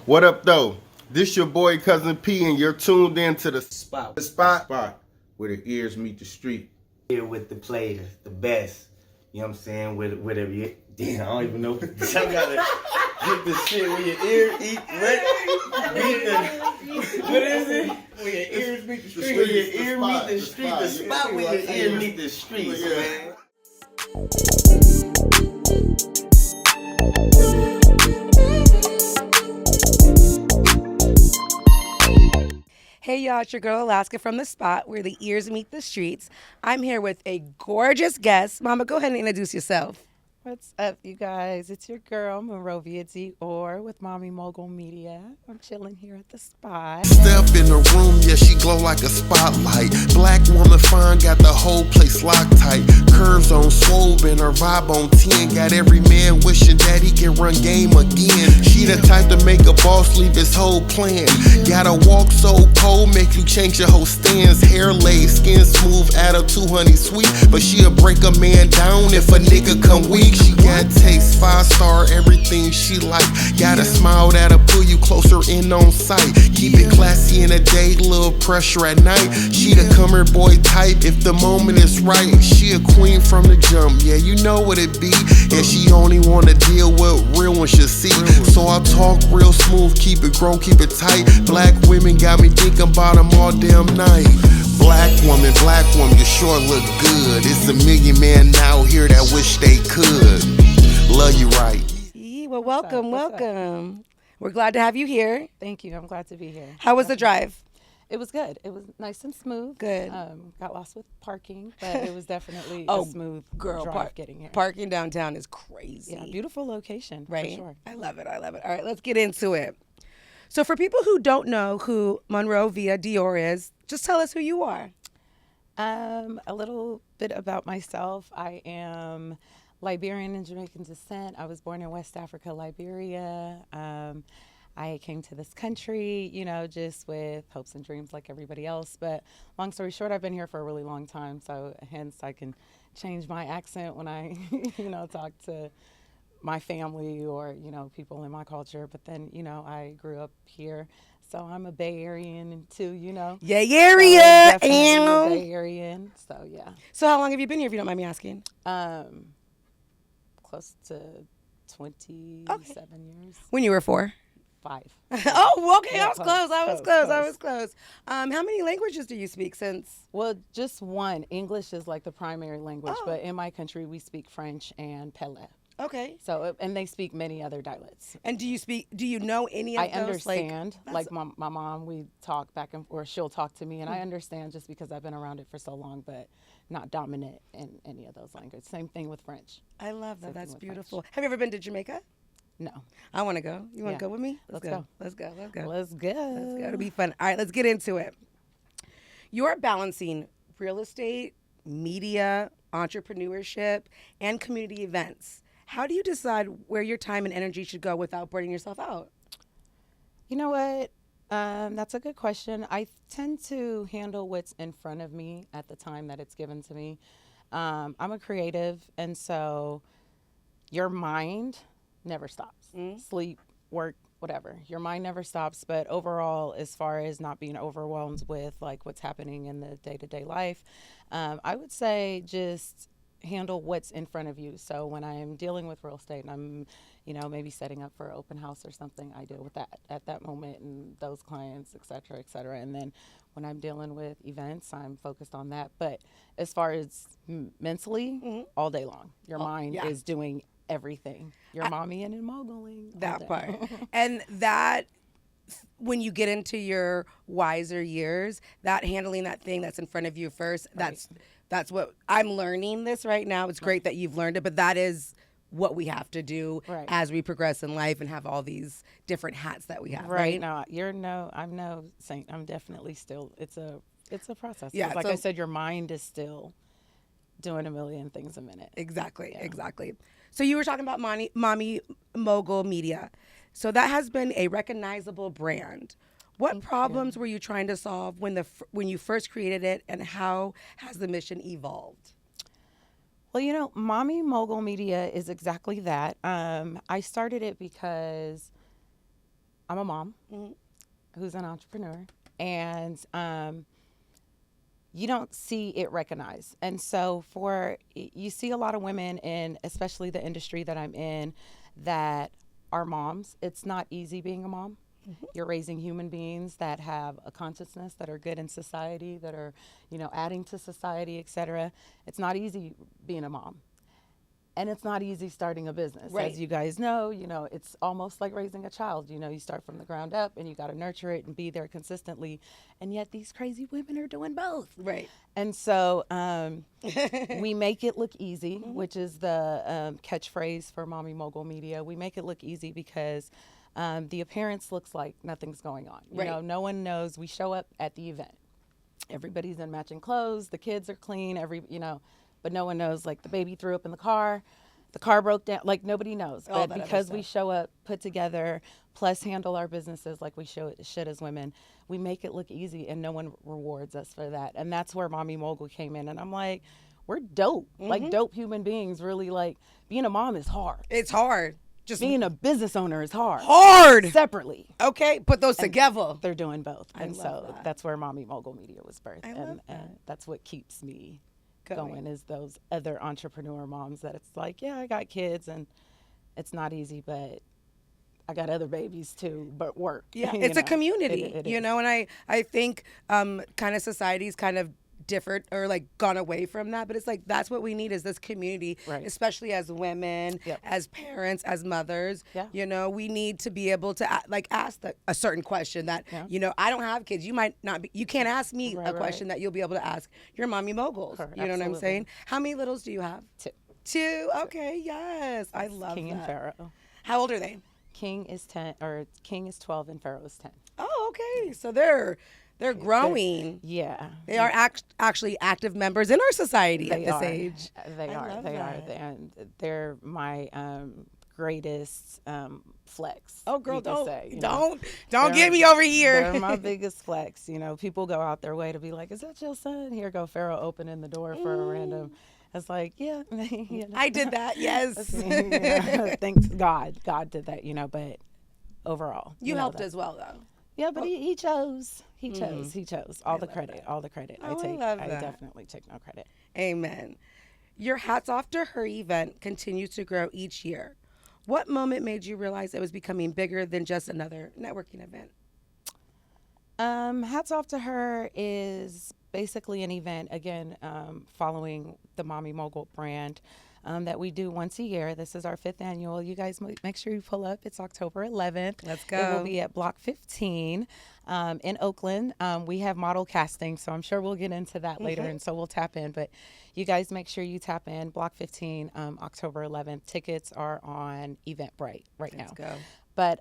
What up, though? This your boy Cuzin P, and you're tuned in to the Spot. spot where the ears meet the street. Here with the players, the best. You know what I'm saying? Whatever you. Damn, I don't even know. I gotta get the shit where your ear eat. What is it? Where your ears meet the street. Where your ear meet the street. The spot where your ear meet the streets, man. Hey y'all, it's your girl Alaska from the spot where the ears meet the streets. I'm here with a gorgeous guest. Mama, go ahead and introduce yourself. What's up, you guys? It's your girl, Monrovia Dio with Mogul Media. I'm chilling here at the spot. Step in the room, yeah, she glow like a spotlight. Black woman fine, got the whole place locked tight. Curves on swole and her vibe on 10. Got every man wishing that he can run game again. She the type to make a boss leave his whole plan. Gotta walk so cold, make you change your whole stance. Hair laid, skin smooth, attitude honey sweet. But she'll break a man down if a nigga come weak. She got taste, 5-star, everything she like. Got a smile that'll pull you closer in on sight. Keep it classy in the day, little pressure at night. She the come here boy type if the moment is right. She a queen from the jump, yeah, you know what it be. And she only wanna deal with real ones you see. So I talk real smooth, keep it grown, keep it tight. Black women got me thinking about them all damn night. Black woman, you sure look good. It's a million men out here that wish they could. Love you right. Well, welcome, What's up? welcome. We're glad to have you here. Thank you. I'm glad to be here. How was the drive? It was good. It was nice and smooth. Good. Got lost with parking, but it was definitely Oh, a smooth Girl, drive getting here. parking downtown is crazy. Yeah, beautiful location, right? for sure. I love it. All right, let's get into it. So for people who don't know who Monrovia Dio is, just tell us who you are. A little bit about myself. I am Liberian and Jamaican descent. I was born in West Africa, Liberia. I came to this country, just with hopes and dreams like everybody else. But long story short, I've been here for a really long time. So hence I can change my accent when I, talk to my family or, people in my culture. But then, I grew up here. So I'm a Bay Arean too, Yeah, So area. definitely a Bay Arean. So yeah. So how long have you been here, if you don't mind me asking? Close to 27 years. When you were 4. 5. Oh, okay. Yeah, I was close. I was close. close. How many languages do you speak since? Well, just one. English is like the primary language, Oh. but in my country we speak French and Pele. Okay. So, and they speak many other dialects. And do you know any of I those? understand. Like My mom, we talk back and or she'll talk to me, and I understand just because I've been around it for so long, but not dominant in any of those languages. Same thing with French. I love that. Same That's thing with beautiful. Have you ever been to Jamaica? No. I want to go. You want to Yeah. go with me? Let's go. Let's go. Let's go. Let's go. It'll be fun. All right, let's get into it. You're balancing real estate, media, entrepreneurship, and community events. How do you decide where your time and energy should go without burning yourself out? You know what? That's a good question. I tend to handle what's in front of me at the time that it's given to me. I'm a creative, and so your mind never stops. Sleep, work, whatever. Your mind never stops. But overall, as far as not being overwhelmed with like what's happening in the day-to-day life, I would say just handle what's in front of you. So when I'm dealing with real estate and I'm, maybe setting up for an open house or something, I deal with that at that moment and those clients, et cetera, et cetera. And then when I'm dealing with events, I'm focused on that. But as far as mentally, all day long, your mind yeah. is doing everything. Your mommy and moguling. That part. And that, when you get into your wiser years, that handling that thing that's in front of you first, that's what I'm learning this right now. It's great that you've learned it, but that is what we have to do as we progress in life and have all these different hats that we have. Right. Now, I'm no saint. I'm definitely still, it's a process. Yeah. Like I said, your mind is still doing a million things a minute. Exactly. So you were talking about Mommy Mogul Media. So that has been a recognizable brand. What problems were you trying to solve when you first created it, and how has the mission evolved? Well, Mommy Mogul Media is exactly that. I started it because I'm a mom who's an entrepreneur, and you don't see it recognized. And so you see a lot of women in, especially the industry that I'm in, that are moms. It's not easy being a mom. You're raising human beings that have a consciousness, that are good in society, that are, adding to society, etc. It's not easy being a mom. And it's not easy starting a business. Right. As you guys know, it's almost like raising a child. You start from the ground up and you got to nurture it and be there consistently. And yet these crazy women are doing both. Right. And so we make it look easy, which is the catchphrase for Mommy Mogul Media. We make it look easy because the appearance looks like nothing's going on. Right. No one knows. We show up at the event. Everybody's in matching clothes. The kids are clean. But no one knows, like, the baby threw up in the car broke down, like, nobody knows. All But that because other we stuff. show up, put together, plus handle our businesses like we should as women, we make it look easy, and no one rewards us for that. And that's where Mommy Mogul came in. And I'm like, we're dope. Like, dope human beings, really. Like, being a mom is hard. It's hard. Just Being a business owner is hard. hard. Separately. Okay, put those together. They're doing both. And love so that. that's where Mommy Mogul Media was birthed. I love And that. that's what keeps me Going. going, is those other entrepreneur moms that it's like, yeah, I got kids and it's not easy, but I got other babies too, but work. Yeah, You it's a know, community, it you is. know, and I think kind of society's kind of differed or like gone away from that, but it's like that's what we need is this community, Right. especially as women, Yep. as parents, as mothers. Yeah. You know, we need to be able to ask a certain question that Yeah. I don't have kids. You might not be. You can't ask me Right, a right. question that you'll be able to ask your mommy moguls. Sure, you know what I'm absolutely. saying? How many littles do you have? Two. Two. Okay. Yes, I love King that. and Pharaoh. How old are they? King is 12 and Pharaoh is 10. Oh, okay. So they're growing. Yeah. They are actually active members in our society They at this are. age. They I are. love They are. that. And they're my greatest flex. Oh, girl, you could don't say, you know. don't They're- get me over here. They're my biggest flex. People go out their way to be like, "Is that your son?" Here go Pharaoh opening the door for a random. It's like, yeah. I did that. Yes. Thanks God. God did that. But overall, You know helped that- as well, though. Yeah, but he chose. He chose. He chose. All the credit. All the credit. Oh, I love I that. definitely take no credit. Amen. Your Hats Off to Her event continues to grow each year. What moment made you realize it was becoming bigger than just another networking event? Hats Off to Her is basically an event, again, following the Mommy Mogul brand, that we do once a year. This is our 5th annual. You guys make sure you pull up. It's October 11th. Let's It go. will be at Block 15 in Oakland. We have model casting, so I'm sure we'll get into that later, and so we'll tap in. But you guys make sure you tap in. Block 15, October 11th. Tickets are on Eventbrite right now. Let's go. But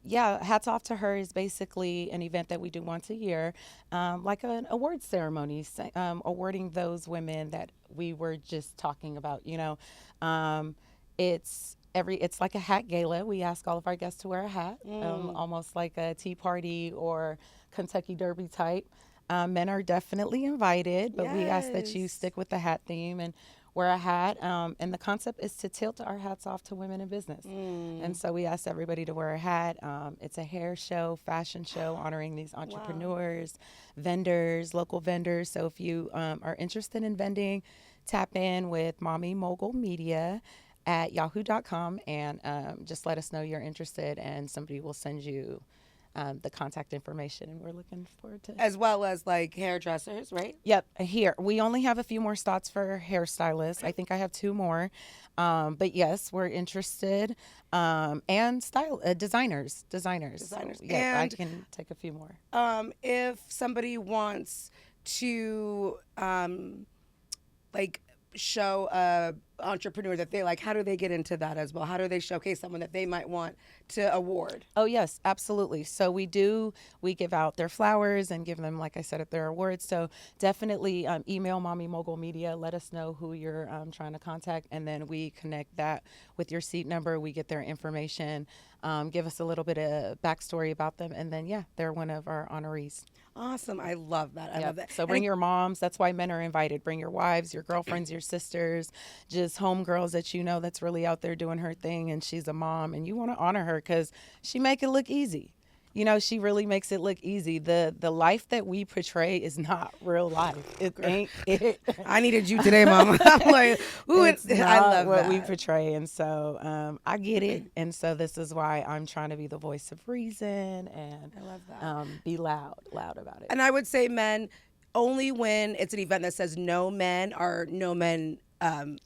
yeah, Hats Off to Her is basically an event that we do once a year, like an award ceremony, awarding those women that we were just talking about. It's like a hat gala. We ask all of our guests to wear a hat, almost like a Tea Party or Kentucky Derby type. Men are definitely invited, but we ask that you Yes. stick with the hat theme and wear a hat. And the concept is to tilt our hats off to women in business. And so we ask everybody to wear a hat. It's a hair show, fashion show, honoring these entrepreneurs, vendors, local vendors. So if you are interested in vending, tap in with Mommy Mogul Media at yahoo.com and just let us know you're interested, and somebody will send you the contact information, and we're looking forward to it. As well as like hairdressers, right? Yep, here. We only have a few more slots for hairstylists. I think I have 2 more. But yes, we're interested. And designers. Designers. So, yeah, I And- can take a few more. If somebody wants to like show a entrepreneur that they like, how do they get into that as well? How do they showcase someone that they might want to award? Oh, yes, absolutely. So we give out their flowers and give them, like I said, their awards. So definitely email Mommy Mogul Media. Let us know who you're trying to contact, and then we connect that with your seat number. We get their information, give us a little bit of backstory about them, and then, yeah, they're one of our honorees. Awesome. I love that. I Yep. love that. So And bring your moms. That's why men are invited. Bring your wives, your girlfriends, your sisters, just homegirls that you know that's really out there doing her thing, and she's a mom, and you want to honor her because she make it look easy. she really makes it look easy. The life that we portray is not real life. It ain't it. I needed you today, Mama. I'm like, ooh, It's not I love what that. we portray, and so I get it, and so this is why I'm trying to be the voice of reason and I love that. be loud about it. And I would say men only when it's an event that says no men or no men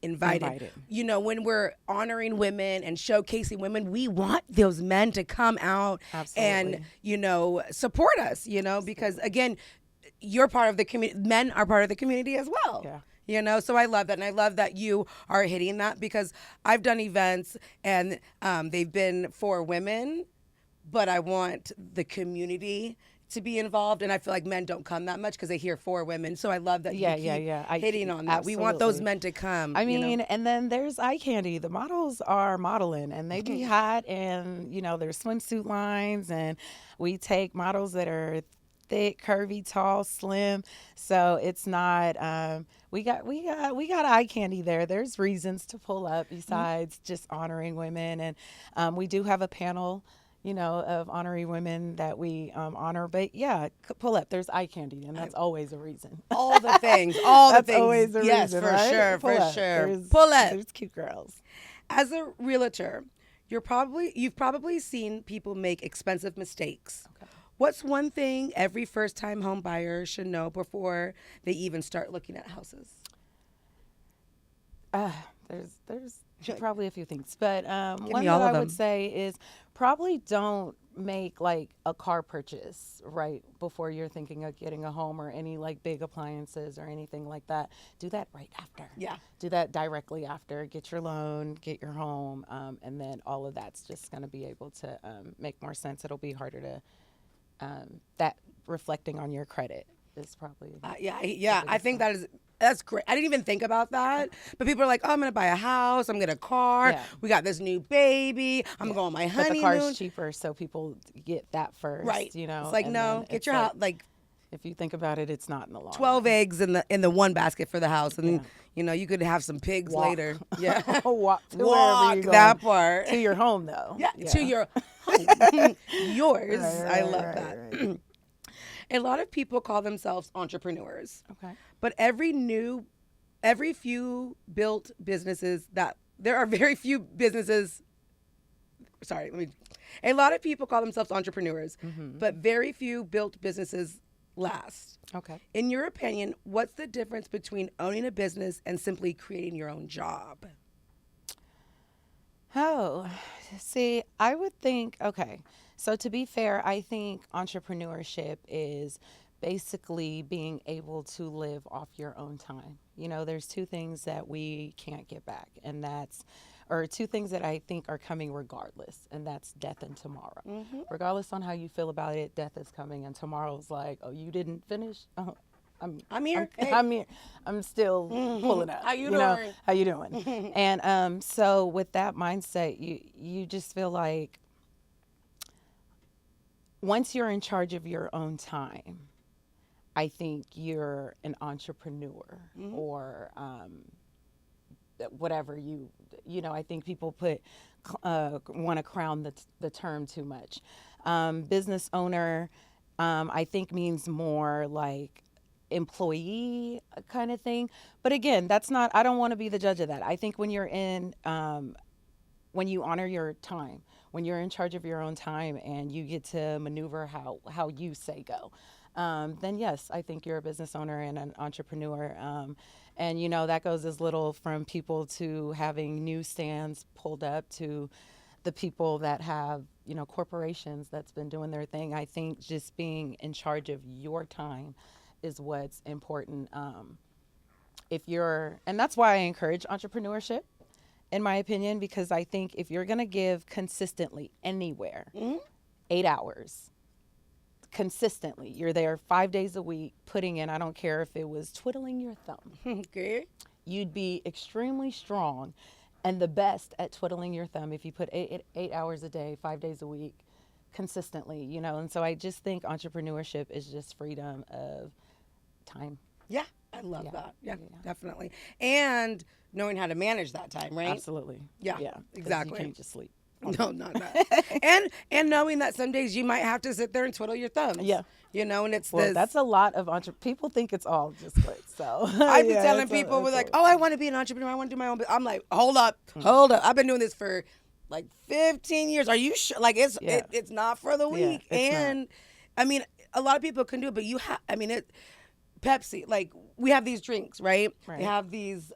invited. When we're honoring women and showcasing women, we want those men to come out and support us. Because again, you're part of the community. Men are part of the community as well. Yeah. So I love that, and I love that you are hitting that, because I've done events and they've been for women, but I want the community to be involved, and I feel like men don't come that much because they hear for women. So I love that you keep hitting on that. We want those men to come. I mean, and then there's eye candy. The models are modeling, and they be hot, and there's swimsuit lines, and we take models that are thick, curvy, tall, slim. So it's not we got eye candy there. There's reasons to pull up besides just honoring women, and we do have a panel of honoring women that we honor. But yeah, pull up. There's eye candy, and that's always a reason. All the things. All the that's things. always a yes, reason, for right? sure, Pull for up. sure. Pull up. There's cute girls. As a realtor, you've probably seen people make expensive mistakes. Okay. What's one thing every first-time home buyer should know before they even start looking at houses? There's probably a few things, but one all that of I them. would say is probably don't make like a car purchase right before you're thinking of getting a home or any like big appliances or anything like that. Do that right after. Yeah. Do that directly after. Get your loan, get your home, and then all of that's just going to be able to make more sense. It'll be harder to that reflecting on your credit is probably I think that's great. I didn't even think about that, but people are like, oh, I'm gonna buy a house, I'm gonna get a car, Yeah. we got this new baby, I'm going on my but honeymoon. the car's cheaper, so people get that first, right? It's like, and no, then get it's your house. Like if you think about it, it's not in the long 12 run. eggs in the one basket for the house, and you could have some pigs later. Yeah, Walk to wherever walk you're going. that part To your home, though. Yeah, to your home. Yours. I love that. Right. A lot of people call themselves entrepreneurs. Okay. But every few built businesses there are very few businesses. A lot of people call themselves entrepreneurs, but very few built businesses last. Okay. In your opinion, what's the difference between owning a business and simply creating your own job? Oh, see, I would think, okay. So to be fair, I think entrepreneurship is basically being able to live off your own time. There's two things that we can't get back, and or two things that I think are coming regardless, and that's death and tomorrow. Mm-hmm. Regardless on how you feel about it, death is coming, and tomorrow's like, oh, you didn't finish? Oh, I'm here. Hey. I'm here. I'm still pulling up. How you doing? How you doing? And so with that mindset, you just feel like once you're in charge of your own time, I think you're an entrepreneur or whatever I think people want to crown the term too much. Business owner, I think means more like employee kind of thing. But again, I don't want to be the judge of that. I think when you're when you honor your time, when you're in charge of your own time and you get to maneuver how you say go, then yes, I think you're a business owner and an entrepreneur. And that goes as little from people to having newsstands pulled up to the people that have, corporations that's been doing their thing. I think just being in charge of your time is what's important. And that's why I encourage entrepreneurship, in my opinion, because I think if you're going to give consistently anywhere 8 hours, consistently, you're there 5 days a week putting in, I don't care if it was twiddling your thumb. Okay. You'd be extremely strong and the best at twiddling your thumb if you put 8 hours a day, 5 days a week, consistently, And so I just think entrepreneurship is just freedom of time. Yeah, I love that. Yeah, definitely. And knowing how to manage that time, right? Absolutely. Yeah, 'cause exactly. You can't just sleep. No, not that. and knowing that some days you might have to sit there and twiddle your thumbs. Yeah. You know, and it's Well, this. that's a lot of people think it's all just good. So I've been telling people, we're like, oh, I want to be an entrepreneur. I want to do my own business. I'm like, hold up. I've been doing this for like 15 years. Are you sure? Like, it's not for the weak. And I mean, a lot of people can do it, but you have, I mean, Pepsi, like, we have these drinks, right? They have these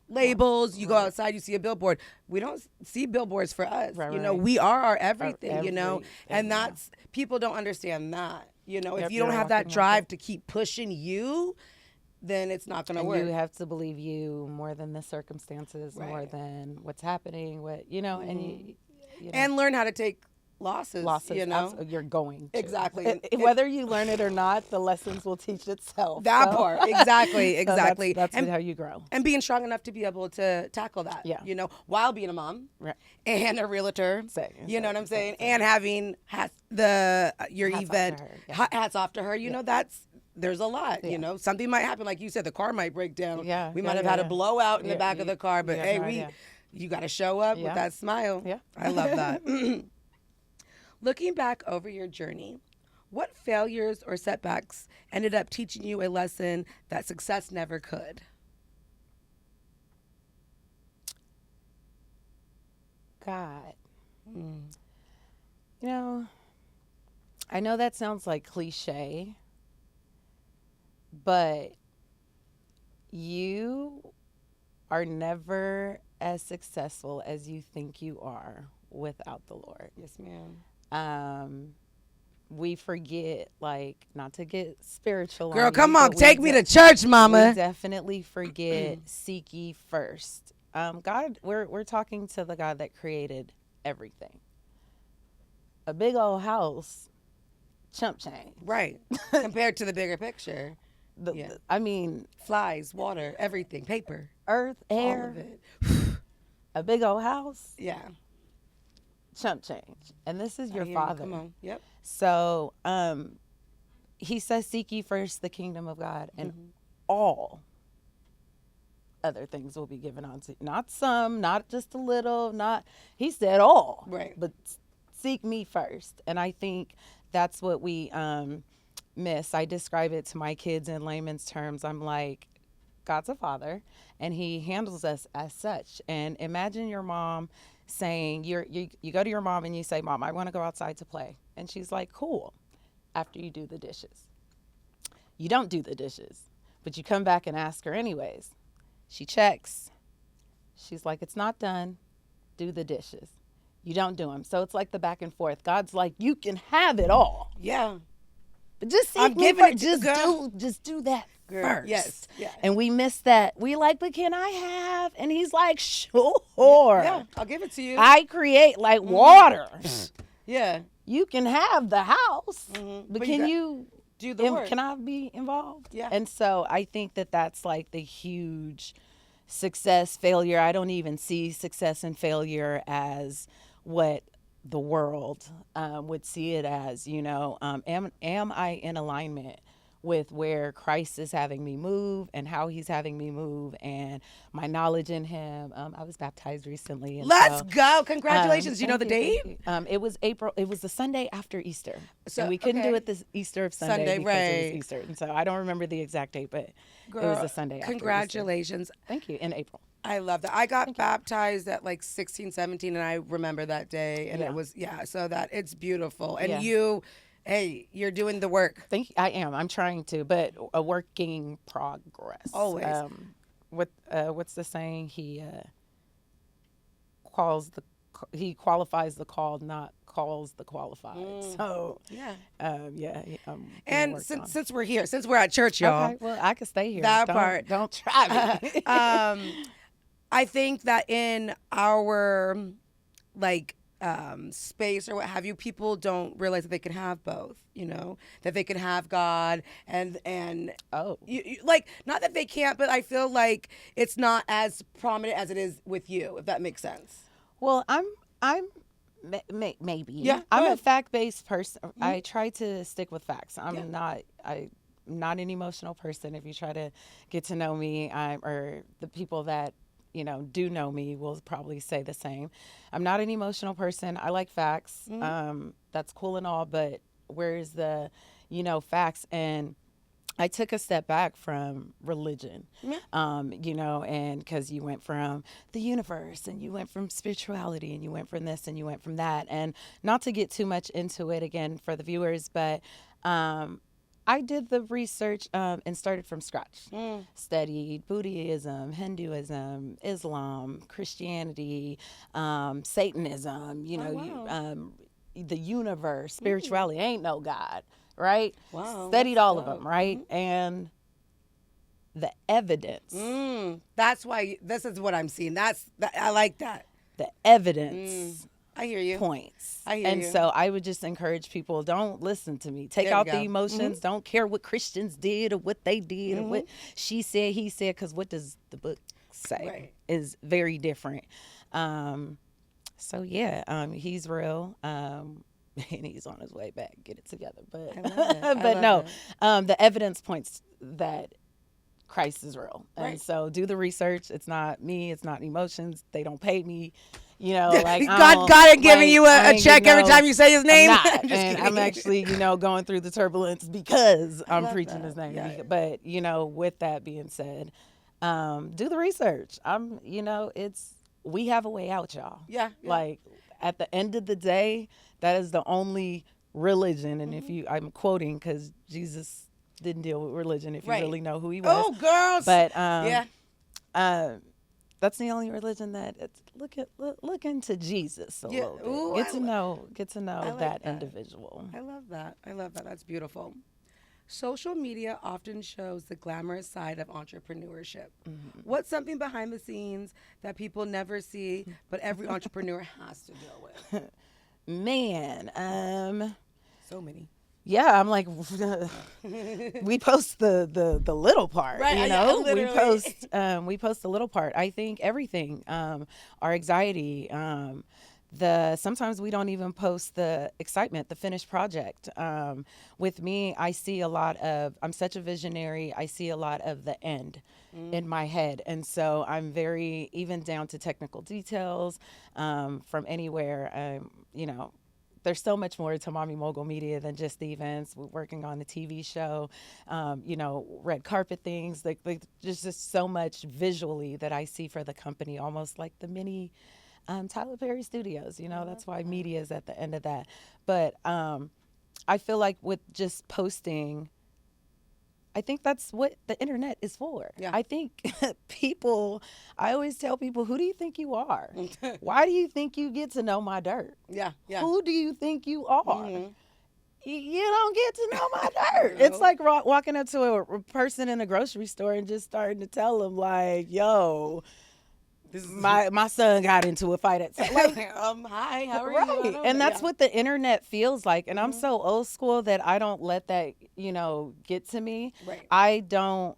labels. You go outside, you see a billboard. We don't see billboards for us. You know, we are our everything, you know? And that's, people don't understand that. You know, if you don't have that drive to keep pushing you, then it's not going to work. You have to believe you more than the circumstances, more than what's happening, and you know. And learn how to take losses, you know. You're going to. Exactly. Whether you learn it or not, the lessons will teach itself. That part. Exactly. So that's how you grow. And being strong enough to be able to tackle that, you know, while being a mom and a realtor, you know what I'm saying? And having your event, hats off to her, you know, there's a lot, you know. Something might happen, like you said, the car might break down. We might have had a blowout in the back of the car, but hey, you got to show up with that smile. I love that. Looking back over your journey, what failures or setbacks ended up teaching you a lesson that success never could? God. You know, I know that sounds like cliche, but you are never as successful as you think you are without the Lord. Yes, ma'am. We forget, like, not to get spiritual. Girl, come on, take me to church, mama. We definitely forget seek ye first. God, we're talking to the God that created everything. A big old house, chump change. Right. Compared to the bigger picture. I mean, flies, water, everything, paper, earth, air, all of it. A big old house. Yeah. Chump change. And this is your Father. Come on. Yep. So he says, seek ye first the kingdom of God, and all other things will be given unto you. Not some, not just a little, he said all. Right. But seek me first. And I think that's what we miss. I describe it to my kids in layman's terms. I'm like, God's a father, and he handles us as such. And imagine your mom saying, you go to your mom and you say, Mom, I want to go outside to play. And she's like, cool, after you do the dishes. You don't do the dishes, but you come back and ask her anyways. She checks. She's like, it's not done. Do the dishes. You don't do them. So it's like the back and forth. God's like, you can have it all. Yeah. But just seek I'm me giving first. it Just do that first. Yes. Yeah. And we miss that. We like, but can I have? And he's like, sure. Yeah, I'll give it to you. I create like water. Yeah. You can have the house, but can you do the work? Can I be involved? Yeah. And so I think that that's like the huge success, failure. I don't even see success and failure as what the world would see it as, you know. Am I in alignment with where Christ is having me move and how he's having me move and my knowledge in him? I was baptized recently. And Let's go. Congratulations. You know the date? It was April. It was the Sunday after Easter. So and we couldn't do it this Easter of Sunday because it was Easter. And so I don't remember the exact date, but Girl, it was the Sunday after congratulations. Easter. Thank you. In April. I love that. I got baptized at like 16, 17, and I remember that day. And it was, so that it's beautiful. And hey, you're doing the work. Thank you. I am. I'm trying to, but a working progress. Always. What's the saying? He qualifies the called, not calls the qualified. So and since we're here, since we're at church, y'all. Okay, well, I could stay here. That part. Don't try me. I think that in our space or what have you, people don't realize that they can have both, you know, that they can have God and you, like, not that they can't, but I feel like it's not as prominent as it is with you, if that makes sense. Well, I'm maybe. Yeah, I'm a fact-based person. I try to stick with facts. I'm not an emotional person. If you try to get to know me, or the people that do know me will probably say the same. I'm not an emotional person. I like facts. That's cool and all, but where's the, facts? And I took a step back from religion, and because you went from the universe and you went from spirituality and you went from this and you went from that. And not to get too much into it again for the viewers, but I did the research and started from scratch. Studied Buddhism, Hinduism, Islam, Christianity, Satanism, the universe, spirituality. Ain't no God, right? Wow, Studied that's all of dope. them, right? And the evidence, That's why this is what I'm seeing. I like that. the evidence I hear you. points. I hear and you. so I would just encourage people, don't listen to me. Take There we out go. the emotions. Don't care what Christians did or what they did or what she said, he said, because what does the book say Right. is very different. So yeah, he's real. And he's on his way back. Get it together. But I love it. I but love no, the evidence points that Christ is real. And Right. so do the research. It's not me. It's not emotions. They don't pay me. Like I God don't- ain't giving you I a ain't check getting every time you say his name. I'm not. I'm just And kidding. I'm actually, going through the turbulence because I'm love preaching that. his name. Yeah. But, with that being said, do the research. We have a way out, y'all. Yeah. Like at the end of the day, that is the only religion. And if I'm quoting because Jesus didn't deal with religion, if Right. you really know who he was. Oh, girls. But yeah. that's the only religion that look into Jesus a Yeah. little bit. Ooh, Get to know like that that. individual. I love that. That's beautiful. Social media often shows the glamorous side of entrepreneurship. What's something behind the scenes that people never see, but every entrepreneur has to deal with? Man, So many. yeah, I'm like, we post the little part, Right, you yeah, know. literally. We post the little part. I think everything, our anxiety, sometimes we don't even post the excitement, the finished project. With me, I see a lot of. I'm such a visionary. I see a lot of the end in my head, and so I'm very even down to technical details from anywhere. There's so much more to Mommy Mogul Media than just the events. We're working on the TV show, red carpet things. Like there's just so much visually that I see for the company, almost like the mini Tyler Perry Studios. That's why media is at the end of that. But I feel like with just posting, I think that's what the internet is for. Yeah. I think I always tell people, who do you think you are? Why do you think you get to know my dirt? Yeah. Yeah. Who do you think you are? You don't get to know my dirt. It's like walking up to a person in a grocery store and just starting to tell them, like, yo, my son got into a fight at Hi, how are you? I right. don't And know. that's Yeah. what the internet feels like. And I'm so old school that I don't let that, get to me. Right. I don't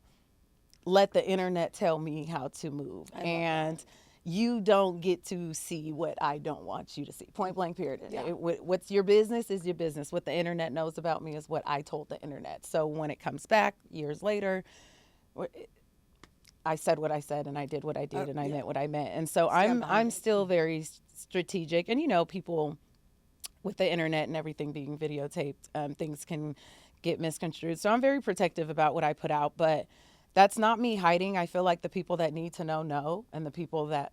let the internet tell me how to move. And you don't get to see what I don't want you to see. Point blank, period. Yeah. What's your business is your business. What the internet knows about me is what I told the internet. So when it comes back years later, I said what I said and I did what I did and I meant what I meant. And so I'm still very strategic. And people with the internet and everything being videotaped, things can get misconstrued. So I'm very protective about what I put out, but that's not me hiding. I feel like the people that need to know, and the people that,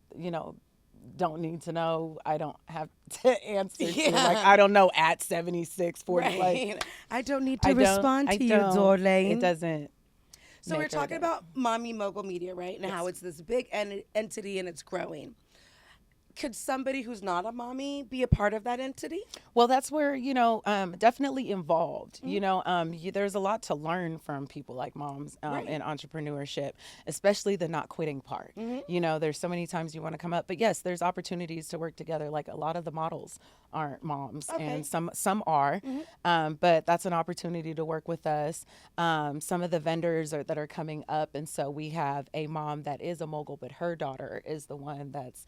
don't need to know, I don't have to answer to. Like, I don't know at 7640. Right. Like, I don't need to respond to you, Dorlane. It doesn't. So we're make or talking does. about Mommy Mogul Media, right? And how it's this big entity and it's growing. Could somebody who's not a mommy be a part of that entity? Well, that's where, definitely involved. There's a lot to learn from people like moms in entrepreneurship, especially the not quitting part. There's so many times you want to come up, but yes, there's opportunities to work together. Like a lot of the models aren't moms and some are, but that's an opportunity to work with us. Some of the vendors that are coming up. And so we have a mom that is a mogul, but her daughter is the one that's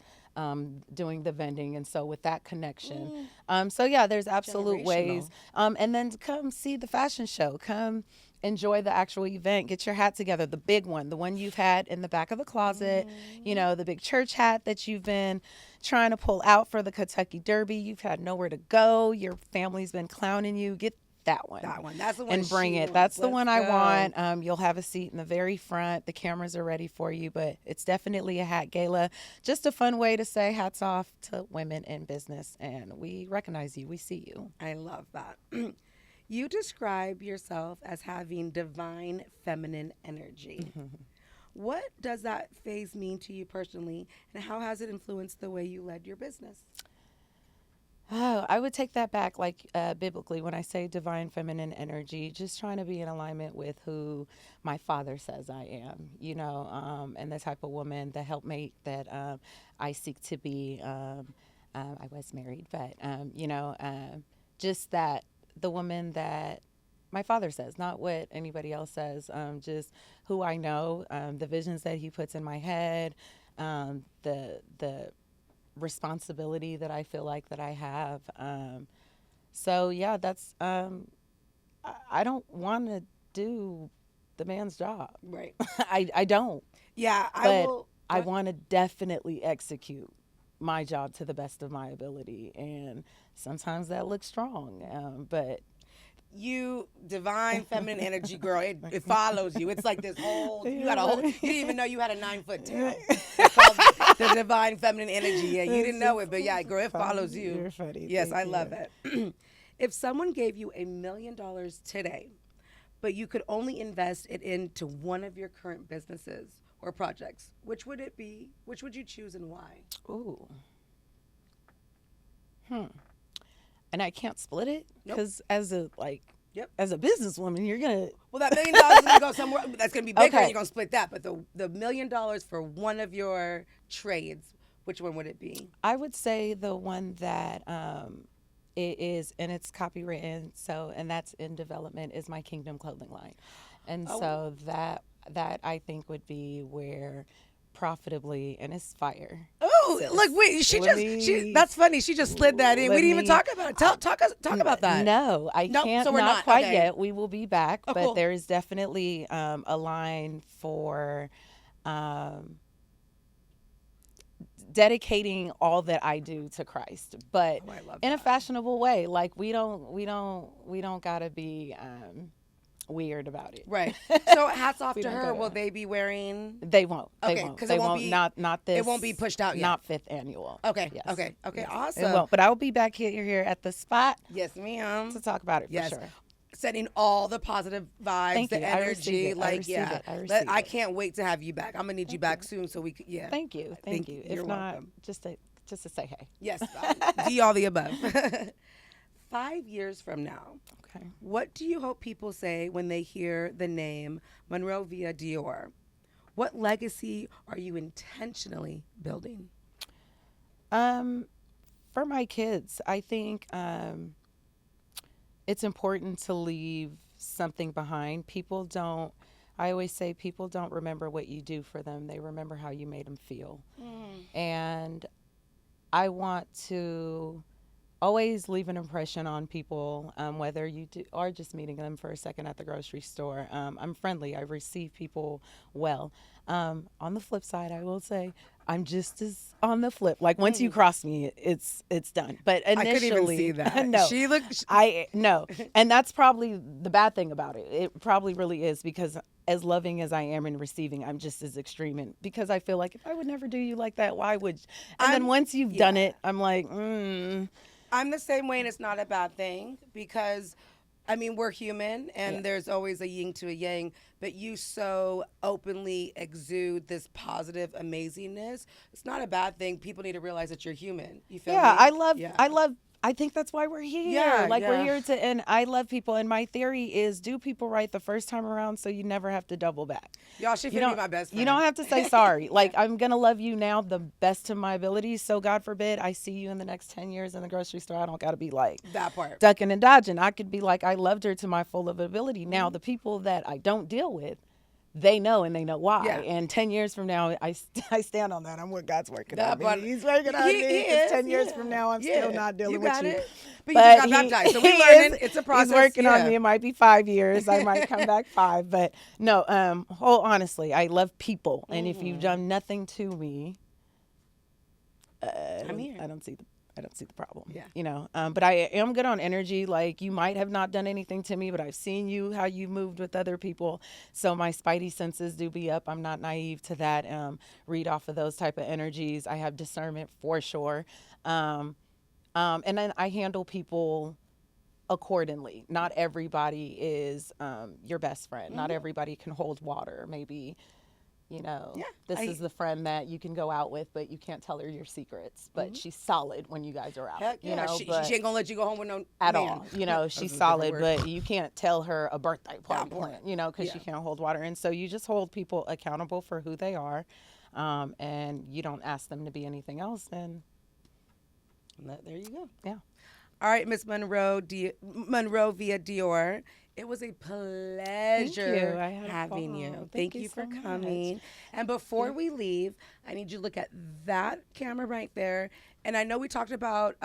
doing the vending. And so with that connection, so yeah, there's absolute ways. And then come see the fashion show, come, enjoy the actual event. Get your hat together, the big one, the one you've had in the back of the closet, you know, the big church hat that you've been trying to pull out for the Kentucky Derby. You've had nowhere to go. Your family's been clowning you. Get that one. That one. That's the one. And bring she it. wants. That's the Let's one I go. want. You'll have a seat in the very front. The cameras are ready for you, but it's definitely a hat gala. Just a fun way to say hats off to women in business. And we recognize you. We see you. I love that. You describe yourself as having divine feminine energy. What does that phase mean to you personally, and how has it influenced the way you led your business? Oh, I would take that back, like biblically, when I say divine feminine energy, just trying to be in alignment with who my father says I am, you know, and the type of woman, the helpmate that I seek to be. I was married, but, you know, just that the woman that my father says, not what anybody else says, just who I know, the visions that he puts in my head, the responsibility that I feel like that I have. So yeah, that's, I don't want to do the man's job. Right. I don't. Yeah, I want to definitely execute my job to the best of my ability. And sometimes that looks strong. But you divine feminine energy girl, it follows you. It's like this whole you didn't even know you had a 9-foot tail. It's called the divine feminine energy. Yeah, you didn't know it, but yeah, girl, it follows you. You're funny. Yes, Thank I you. love it. If someone gave you $1 million today, but you could only invest it into one of your current businesses or projects, which would it be? Which would you choose and why? Ooh. And I can't split it Nope. because as a Yep. as a businesswoman, you're gonna. Well, that $1 million is going to go somewhere that's going to be bigger, Okay. and you're going to split that. But the $1 million for one of your trades, which one would it be? I would say the one that it is, and it's copywritten, so, and that's in development, is my Kingdom clothing line, and so that I think would be where profitably, and it's fire. Oh, look, wait, that's funny. She just slid that in. We didn't even talk about it. Talk about that. No, I Nope, can't. so we're not. Quite Okay. yet. We will be back, Oh, but cool. there is definitely a line for dedicating all that I do to Christ, but Oh, I love in a that. fashionable way. Like we don't gotta be weird about it. Right. So hats off We to don't her. gotta- Will they be wearing? They won't. Okay, They won't. 'cause They it won't won't. be- Not this. it won't be pushed out yet. Not 5th annual. Okay. Yes. Okay. Yes. Awesome. It won't. But I will be back here at the spot Yes, ma'am. to talk about it for Yes. sure. Sending all the positive vibes, Thank the you. I energy, receive it. I like receive yeah. it. I receive I it. can't wait to have you back. I'm gonna need you back soon, so we could. Yeah. Thank you. Thank you. You're If not, welcome. just to say hey. Yes. Do all the above. 5 years from now, Okay. what do you hope people say when they hear the name Monrovia Dio? What legacy are you intentionally building? For my kids, I think it's important to leave something behind. I always say people don't remember what you do for them. They remember how you made them feel. And I want to always leave an impression on people, whether you are just meeting them for a second at the grocery store. I'm friendly. I receive people well. On the flip side, I will say I'm just as on the flip. Like once you cross me, it's done. But initially, I couldn't even see that. no, She looked. no, and that's probably the bad thing about it. It probably really is, because as loving as I am in receiving, I'm just as extreme in, because I feel like if I would never do you like that, why would? And then once you've done it, I'm like, I'm the same way, and it's not a bad thing because, I mean, we're human, and there's always a yin to a yang. But you so openly exude this positive amazingness. It's not a bad thing. People need to realize that you're human. You feel me? I think that's why we're here. Yeah, We're yeah. here to, and I love people. And my theory is do people right the first time around so you never have to double back. Y'all, she finna be my best friend. You don't have to say sorry. Like, I'm going to love you now the best of my abilities. So God forbid I see you in the next 10 years in the grocery store. I don't got to be like that part. ducking and dodging. I could be like, I loved her to my full of ability. Mm-hmm. Now, the people that I don't deal with, they know and they know why. Yeah. And 10 years from now, I stand on that. I'm what God's working That on me. part- He's working on He me. is, 10 years yeah. from now, I'm Yeah. still not dealing You with got you. it. But you just got he- baptized, so he we're learning. is- It's a process. He's working yeah. on me. It might be 5 years. I might come back 5. But no, whole honestly, I love people. And if you've done nothing to me, I'm here. I don't see the problem. Yeah. You know, but I am good on energy. Like, you might have not done anything to me, but I've seen you, how you moved with other people. So my spidey senses do be up. I'm not naive to that. Read off of those type of energies. I have discernment for sure. And then I handle people accordingly. Not everybody is your best friend. Not everybody can hold water. Maybe, you know, this is the friend that you can go out with, but you can't tell her your secrets. But she's solid when you guys are out. Heck You yeah. know, she but ain't gonna let you go home with no at man. all. You know, she's a different solid, word. but you can't tell her a birthday party boy. plan, you know, because she Yeah. can't hold water. And so you just hold people accountable for who they are, and you don't ask them to be anything else. And There you go. yeah. All right, Miss Monrovia Dior. It was a pleasure I had having fun. you. Thank you you for so much. coming. And before we leave, I need you to look at that camera right there. And I know we talked about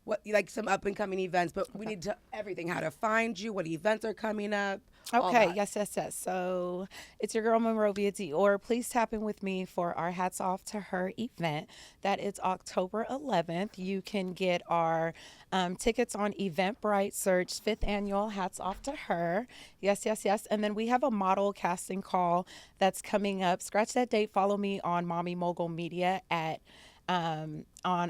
what like some up and coming events, but we need to everything: how to find you, what events are coming up. all Okay, that. yes. So it's your girl Monrovia Dio. Please tap in with me for our Hats Off to Her event. That is October 11th. You can get our tickets on Eventbrite. Search 5th Annual Hats Off to Her. Yes. And then we have a model casting call that's coming up. Scratch that date. Follow me on Mommy Mogul Media on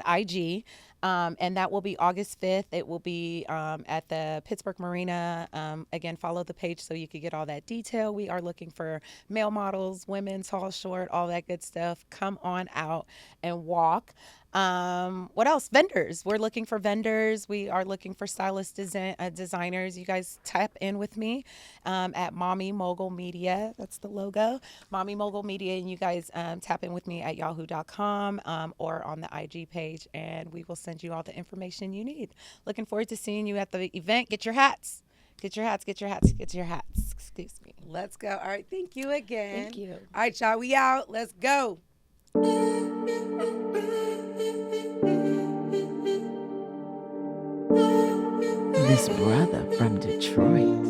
IG. And that will be August 5th. It will be at the Pittsburgh Marina. Again, follow the page so you can get all that detail. We are looking for male models, women, tall, short, all that good stuff. Come on out and walk. What else? Vendors. We're looking for vendors. We are looking for stylist designers. You guys tap in with me at Mommy Mogul Media. That's the logo. Mommy Mogul Media. And you guys tap in with me at yahoo.com or on the IG page, and we will send you all the information you need. Looking forward to seeing you at the event. Get your hats. Get your hats. Excuse me. Let's go. All right. Thank you again. Thank you. All right, y'all. We out. Let's go. This brother from Detroit.